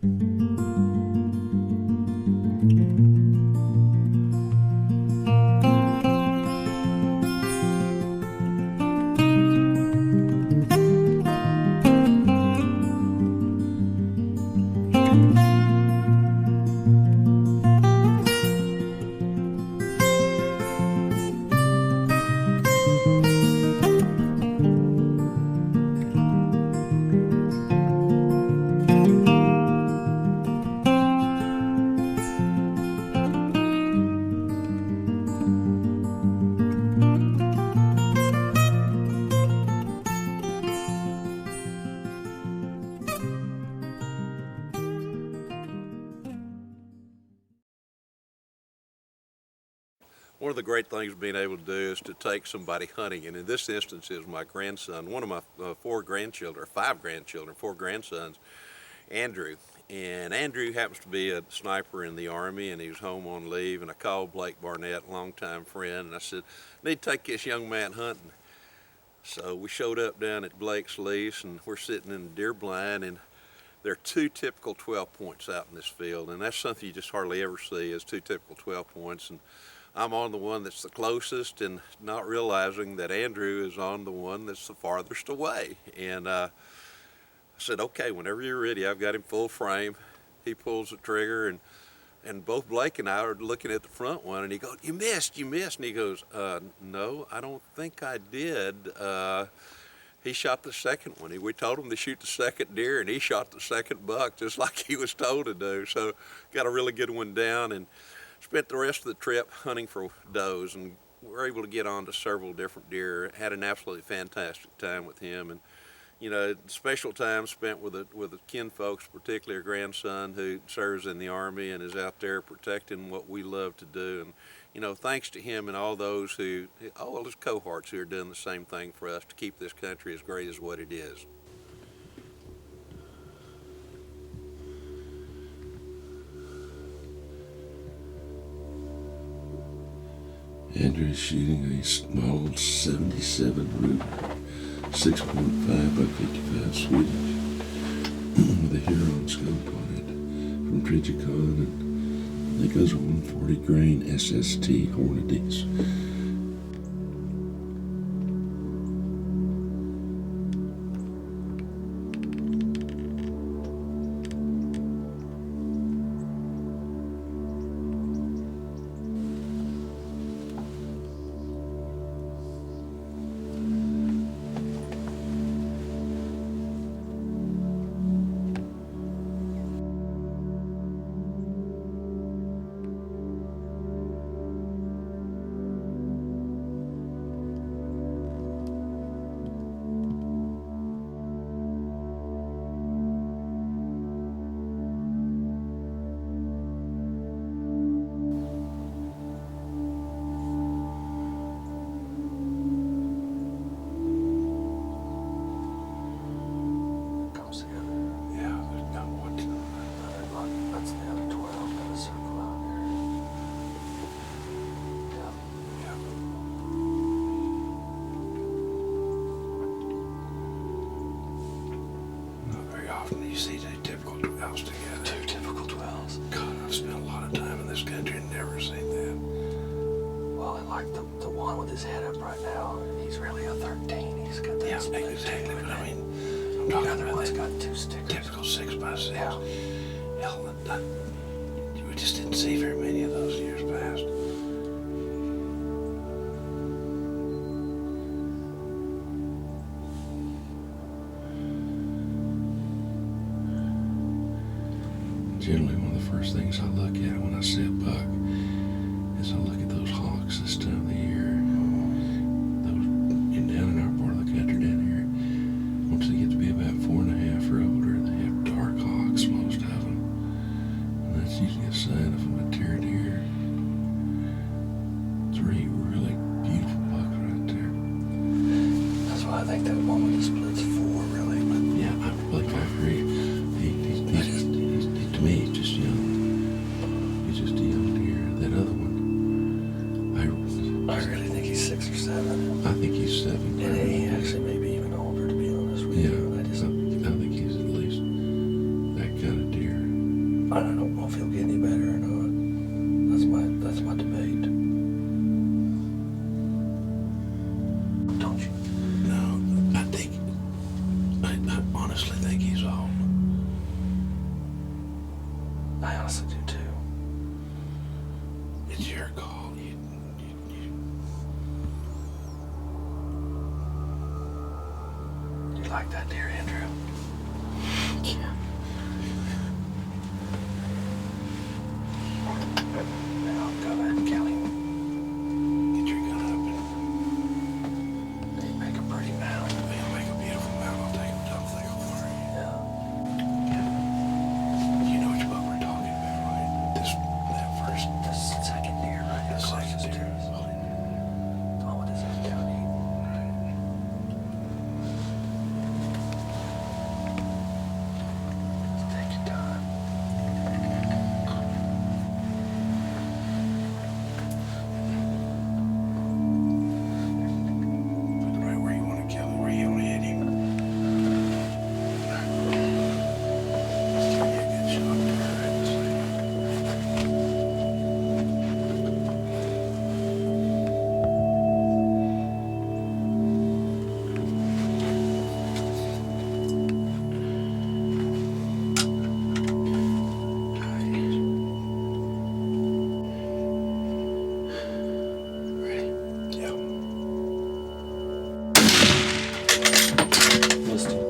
One of the great things being able to do is to take somebody hunting, and in this instance is my grandson, one of my four grandsons, Andrew. And Andrew happens to be a sniper in the Army, and he was home on leave, and I called Blake Barnett, longtime friend, and I said, I need to take this young man hunting. So we showed up down at Blake's lease, and we're sitting in the deer blind, and there are two typical 12 points out in this field, and that's something you just hardly ever see, is two typical 12 points. And I'm on the one that's the closest, and not realizing that Andrew is on the one that's the farthest away. And I said, okay, whenever you're ready, I've got him full frame. He pulls the trigger, and both Blake and I are looking at the front one, and he goes, you missed. And he goes, no, I don't think I did. He shot the second one. We told him to shoot the second deer, and he shot the second buck just like he was told to do. So got a really good one down, and spent the rest of the trip hunting for does, and were able to get on to several different deer. Had an absolutely fantastic time with him, and you know, special time spent with the kin folks, particularly a grandson who serves in the Army and is out there protecting what we love to do. And you know, thanks to him and all those all his cohorts who are doing the same thing for us to keep this country as great as what it is. Andrew is shooting a small 77 Ruger 6.5 by 55 Swedish with a Huron scope on it from Trigicon, and I think those are 140 grain SST Hornadies. You see two typical 12s together. Two typical 12s. God, I've spent a lot of time in this country and never seen that. Well, I like the one with his head up right now. He's really a 13. He's got that. Yeah, exactly. But I mean, I'm talking about one's got two stickers. Typical 6x6. Yeah. Hell, we just didn't see very many of those years past. Generally, one of the first things I look at when I see a buck is I look at those hawks this time of the year. Those down in our part of the country down here, once they get to be about 4.5 or older, they have dark hawks, most of them. And that's usually a sign of a mature deer. Three really beautiful bucks right there. That's why I think that one with the split's 4, really. But yeah, I agree. To me, he's just young. He's just a young deer. That other one, I really think he's 6 or 7. I think he's 7. And Yes, I do too. It's your call. You like that deer, Andrew? Yeah. Now go ahead and kill him. Get your gun up and They make a pretty mound. they'll make a beautiful mount. I'll take them top thing for you. Yeah. You know what we're talking about, right? That first, The second deer right here. the across second the deer. street. Oh, what is that down eating? Take your time. Put it right where you want to kill him, where you want to hit him. Let's give you a good shot there, right in the center. Yeah. Missed him.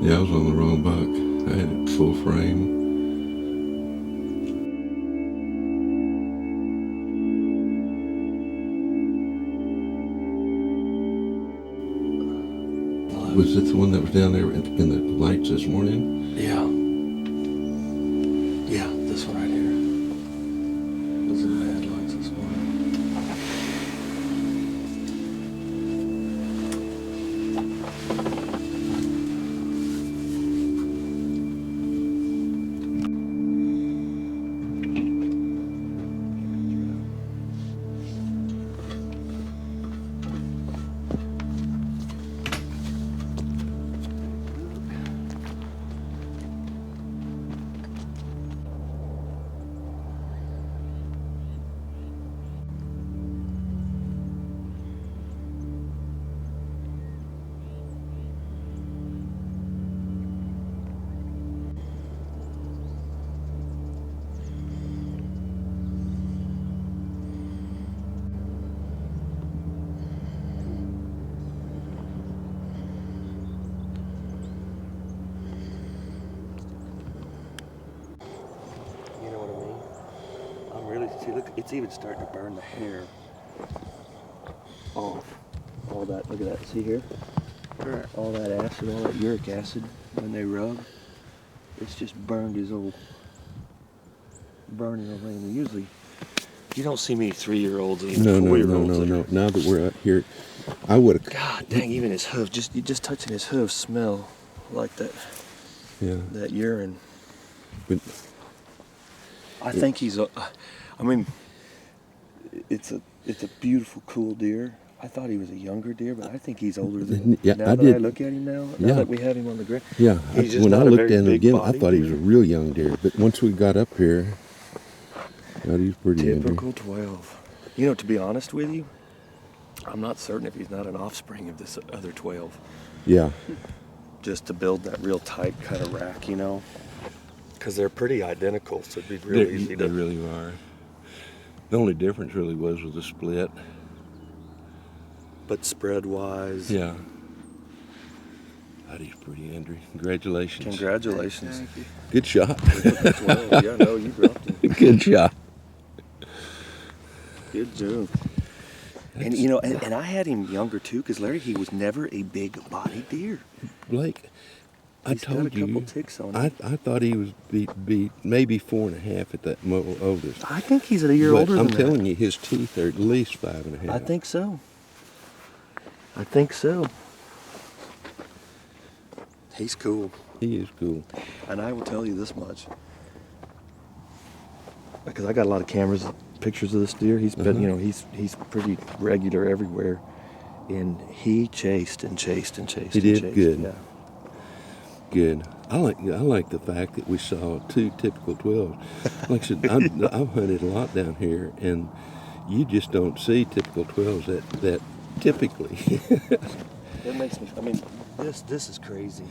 Yeah, I was on the wrong buck. I had it full frame. Was it the one that was down there in the lights this morning? Yeah. Yeah, this one right here. Was in the headlights this morning. You know what I mean? I'm really, see, look, it's even starting to burn the hair off. All that, look at that, see here? All that acid, all that uric acid, when they rub, it's just burned his old, burning over him. Usually, you don't see many 3-year-olds and even 4-year-olds. No. Now that we're out here, I would have. God dang, even his hooves, just touching his hooves smell like that, Yeah. that urine. But I think he's a, I mean, it's a beautiful, cool deer. I thought he was a younger deer, but I think he's older than. Yeah, now I that I did. look at him now Yeah. that we have him on the ground. yeah, He's just when I not a looked very at him big again, I body thought he was deer. a real young deer. But once we got up here, God, he's pretty young. Typical 12. You know, to be honest with you, I'm not certain if he's not an offspring of this other 12. Yeah. Just to build that real tight kind of rack, you know. Because they're pretty identical, so it'd be real easy They to. really are. The only difference really was with the split. But spread wise. Yeah. God, he's pretty, Andrew. Congratulations. Congratulations. Thank you. Good shot. 12. Yeah, no, you dropped him. Good shot. Good job. And you know, and I had him younger too, because Larry, he was never a big body deer. Blake, I He's got told a couple you. ticks on I him. thought he was be maybe 4.5 at that oldest. I think he's a year But older I'm than telling you, his teeth are at least 5.5. that. I think so. I think so. He's cool. He is cool. And I will tell you this much. Because I got a lot of cameras, pictures of this deer. He's been, you know, he's pretty regular everywhere. And he chased and chased and chased. He and did? chased. Good. Yeah. Good. I like the fact that we saw 2 typical 12s. Like I said, I've hunted a lot down here, and you just don't see typical 12s that typically. That makes me. I mean, this is crazy.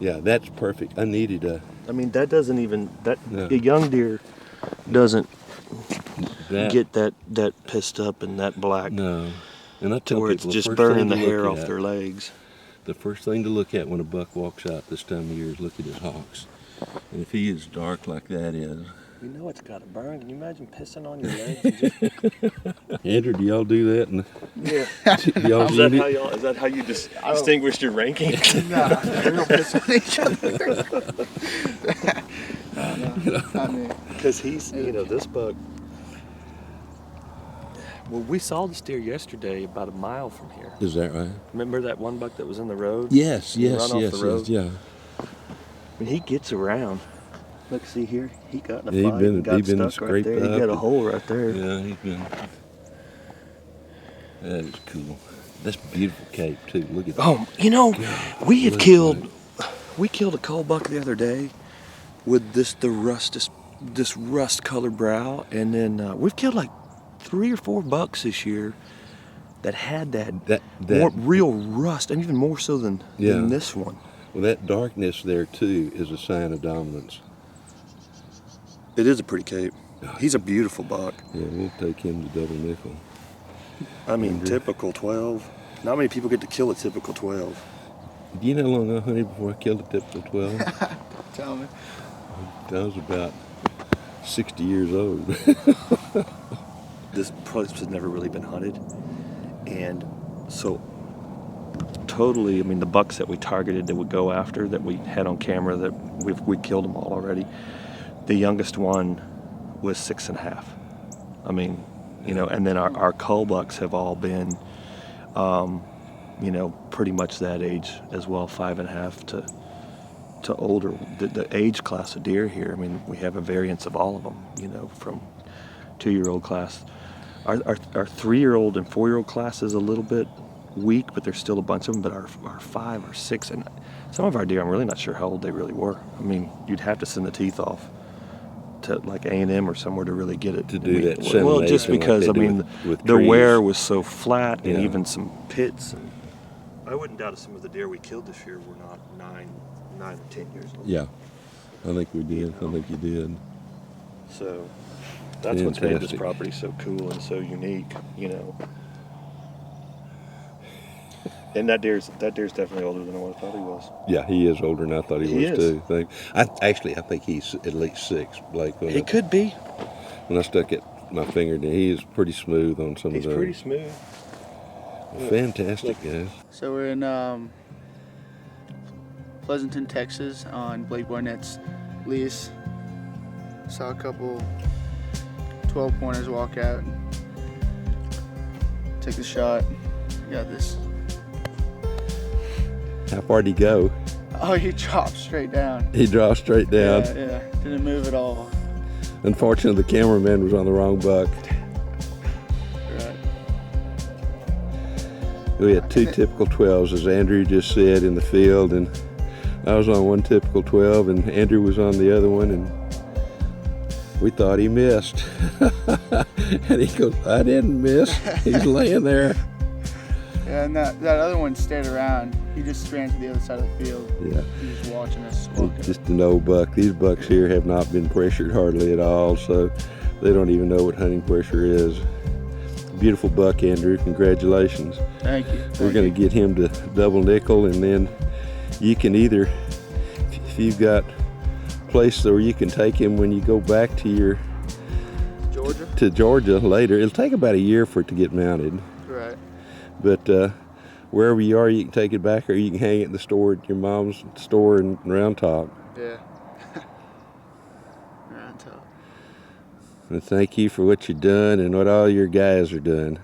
Yeah, that's perfect. I needed a I mean, that doesn't even No. a young deer doesn't that. get that pissed up and that black No, and I to tell where it's people just first burning thing the to hair look off at- their legs. The first thing to look at when a buck walks out this time of year is look at his hocks, and if he is dark like that is. You know it's got to burn. Can you imagine pissing on your legs? And just, Andrew, do y'all do that? And yeah. do y'all Is do that it? how y'all? Is that how you just distinguished your ranking? Nah, we don't piss on each other. I mean, Because he's, this buck. Well, we saw this deer yesterday about a mile from here. Is that right? Remember that one buck that was in the road? Yes, He yes, run off yes, the yes, road? yeah. I mean, he gets around. Look, see here, he got in a He fight been- and got he been stuck right there. He scraped got a up. hole right there. Yeah, he's been. That is cool. That's beautiful cape too. Look at that. Oh, we had look killed, we killed a cull buck the other day with this rust colored brow, and then we've killed like 3 or 4 bucks this year that had that more, real rust, and even more so than this one. Well, that darkness there too is a sign of dominance. It is a pretty cape. He's a beautiful buck. Yeah, we'll take him to double nickel. I mean, typical 12. Not many people get to kill a typical 12. Do you know how long I hunted before I killed a typical 12? tell me. I was about 60 years old. This place has never really been hunted, and so totally. I mean, the bucks that we targeted, that would go after, that we had on camera, that we killed them all already. The youngest one was 6.5. I mean, and then our cull bucks have all been, pretty much that age as well, 5.5 to older. The age class of deer here, I mean, we have a variance of all of them, from 2-year-old class. Our 3-year-old and 4-year-old class is a little bit weak, but there's still a bunch of them. But our 5 or 6, and some of our deer, I'm really not sure how old they really were. I mean, you'd have to send the teeth off to like A&M or somewhere to really get it. To do that Well, semination just like because, they I do mean, with the trees. wear was so flat, and Yeah. even some pits. And I wouldn't doubt if some of the deer we killed this year were not 9 or 10 years old. Yeah, I think we did. I think you did. So that's what made this Fantastic. property so cool and so unique, And that deer's definitely older than I thought he was. Yeah, he is older than I thought he He was is. too. I think he's at least 6, Blake. He could be. When I stuck my finger down, he is pretty smooth on some He's of those. pretty smooth. Fantastic, guys. So we're in Pleasanton, Texas, on Blake Barnett's lease. Saw a couple 12 pointers walk out. Took the shot. Got this. How far did he go? Oh, he dropped straight down. He dropped straight down. Yeah. Didn't move at all. Unfortunately, the cameraman was on the wrong buck. Right. We had 2 typical 12s, as Andrew just said, in the field, and I was on one typical 12, and Andrew was on the other one, and we thought he missed. And he goes, I didn't miss. He's laying there. Yeah, and that other one stayed around. He just ran to the other side of the field. Yeah. He was watching us walk It's just an old buck. These bucks here have not been pressured hardly at all, so they don't even know what hunting pressure is. Beautiful buck, Andrew. Congratulations. Thank you. We're going to get him to double nickel, and then you can either, if you've got a place where you can take him when you go back to Georgia later. It'll take about a year for it to get mounted, Right. but wherever you are, you can take it back, or you can hang it in the store at your mom's store in Round Top. Yeah. Around top. And thank you for what you've done and what all your guys are doing.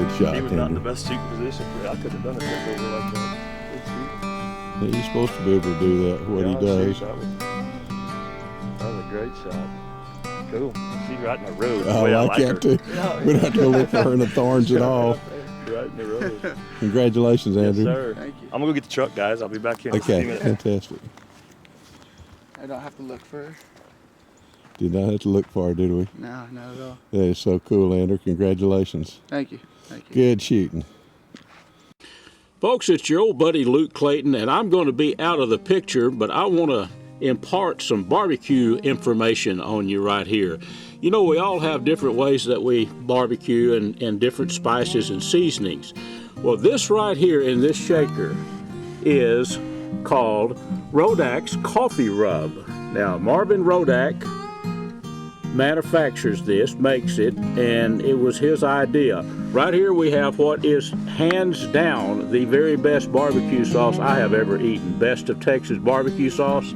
good shot. He was not in the Andrew. best shooting position for it. I could have done it just over like that. Yeah, you're supposed to be able to do that, what he does. That was a great shot. Cool. She's right in the road. I the way like her. that too. We don't have to go look for her in the thorns at all. Right in the road. Congratulations, Andrew. Yes, sir. Thank you. I'm gonna go get the truck, guys. I'll be back here in a few Okay, minutes. fantastic. I don't have to look for her. Did not have to look far, did we? No, not at all. That is so cool, Andrew. Congratulations. Thank you. Thank you. Good shooting. Folks, it's your old buddy Luke Clayton, and I'm going to be out of the picture, but I want to impart some barbecue information on you right here. You know, we all have different ways that we barbecue and different spices and seasonings. Well, this right here in this shaker is called Rodak's Coffee Rub. Now, Marvin Rodak manufactures this, makes it, and it was his idea. Right here we have what is hands down the very best barbecue sauce I have ever eaten. Best of Texas barbecue sauce.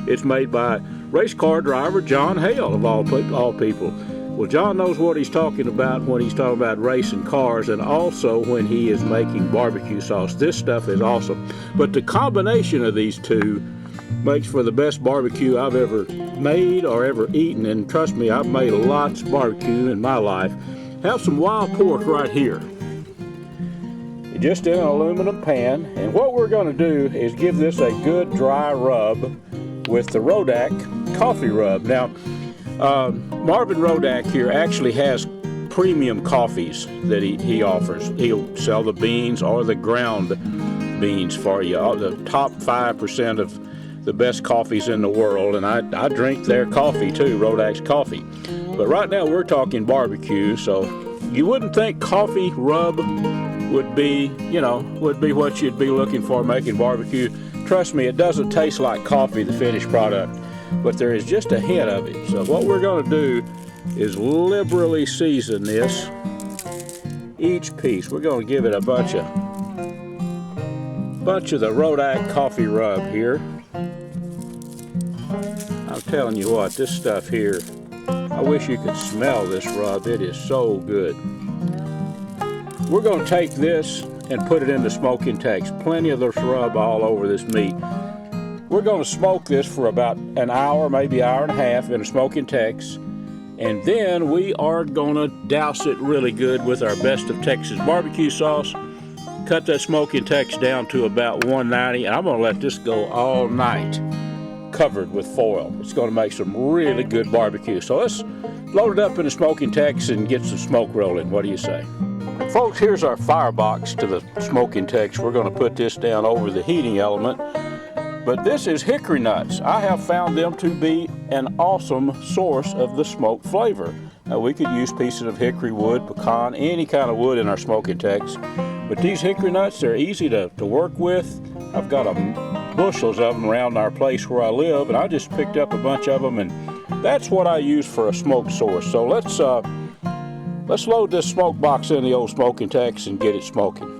It's made by race car driver John Hale of all people. Well, John knows what he's talking about when he's talking about racing cars, and also when he is making barbecue sauce. This stuff is awesome. But the combination of these two makes for the best barbecue I've ever made or ever eaten, and trust me, I've made lots of barbecue in my life. Have some wild pork right here. Just in an aluminum pan, and what we're going to do is give this a good dry rub with the Rodak Coffee Rub. Now, Marvin Rodak here actually has premium coffees that he offers. He'll sell the beans or the ground beans for you, the top 5% of the best coffees in the world, and I drink their coffee too, Rodak's coffee. But right now we're talking barbecue, so you wouldn't think coffee rub would be what you'd be looking for making barbecue. Trust me, it doesn't taste like coffee, the finished product, but there is just a hint of it. So what we're going to do is liberally season this, each piece. We're going to give it a bunch of the Rodak Coffee Rub here. I'm telling you what, this stuff here, I wish you could smell this rub. It is so good. We're going to take this and put it in the smoking tex. Plenty of this rub all over this meat. We're going to smoke this for about an hour, maybe hour and a half in a smoking tex. And then we are going to douse it really good with our Best of Texas barbecue sauce. Cut that smoking tex down to about 190, and I'm going to let this go all night, covered with foil. It's going to make some really good barbecue. So let's load it up in the smoking tex and get some smoke rolling. What do you say? Folks, here's our firebox to the smoking tex. We're going to put this down over the heating element. But this is hickory nuts. I have found them to be an awesome source of the smoked flavor. Now, we could use pieces of hickory wood, pecan, any kind of wood in our smoking tex. But these hickory nuts, they're easy to work with. I've got bushels of them around our place where I live, and I just picked up a bunch of them, and that's what I use for a smoke source. So let's load this smoke box in the old smoking tex and get it smoking.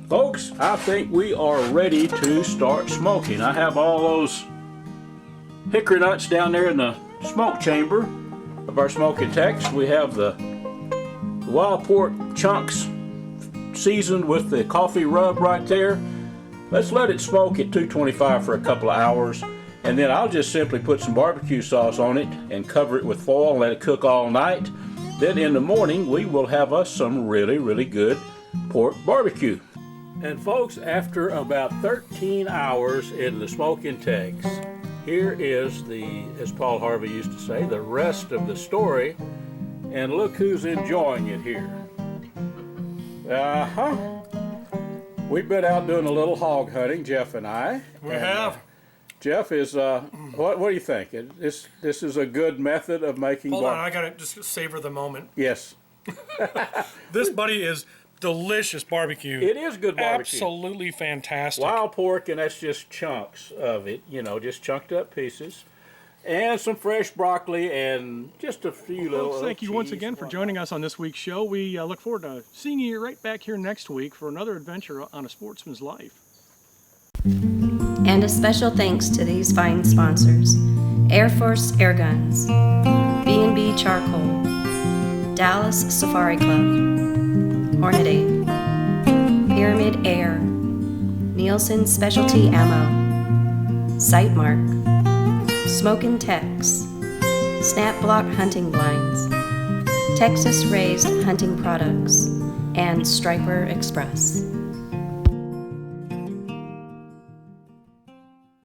Folks, I think we are ready to start smoking. I have all those hickory nuts down there in the smoke chamber of our smoking tex. We have the wild pork chunks seasoned with the coffee rub right there. Let's let it smoke at 225 for a couple of hours, and then I'll just simply put some barbecue sauce on it and cover it with foil and let it cook all night. Then in the morning we will have us some really, really good pork barbecue. And folks, after about 13 hours in the smoking tex, here is as Paul Harvey used to say, the rest of the story. And look who's enjoying it here. We've been out doing a little hog hunting, Jeff and I. We have. Jeff is, what do you think? This is a good method of making Hold on, I gotta just savor the moment. Yes. This, buddy, is delicious barbecue. It is good barbecue. Absolutely fantastic. Wild pork, and that's just chunks of it, just chunked up pieces. And some fresh broccoli and just a few little Thank you once cheese. again for joining us on this week's show. We look forward to seeing you right back here next week for another adventure on A Sportsman's Life. And a special thanks to these fine sponsors: Air Force Air Guns, B&B Charcoal, Dallas Safari Club, Hornady, Pyramid Air, Nielsen Specialty Ammo, Sightmark, Smokin' Tex, Snap Block Hunting Blinds, Texas Raised Hunting Products, and Striper Express.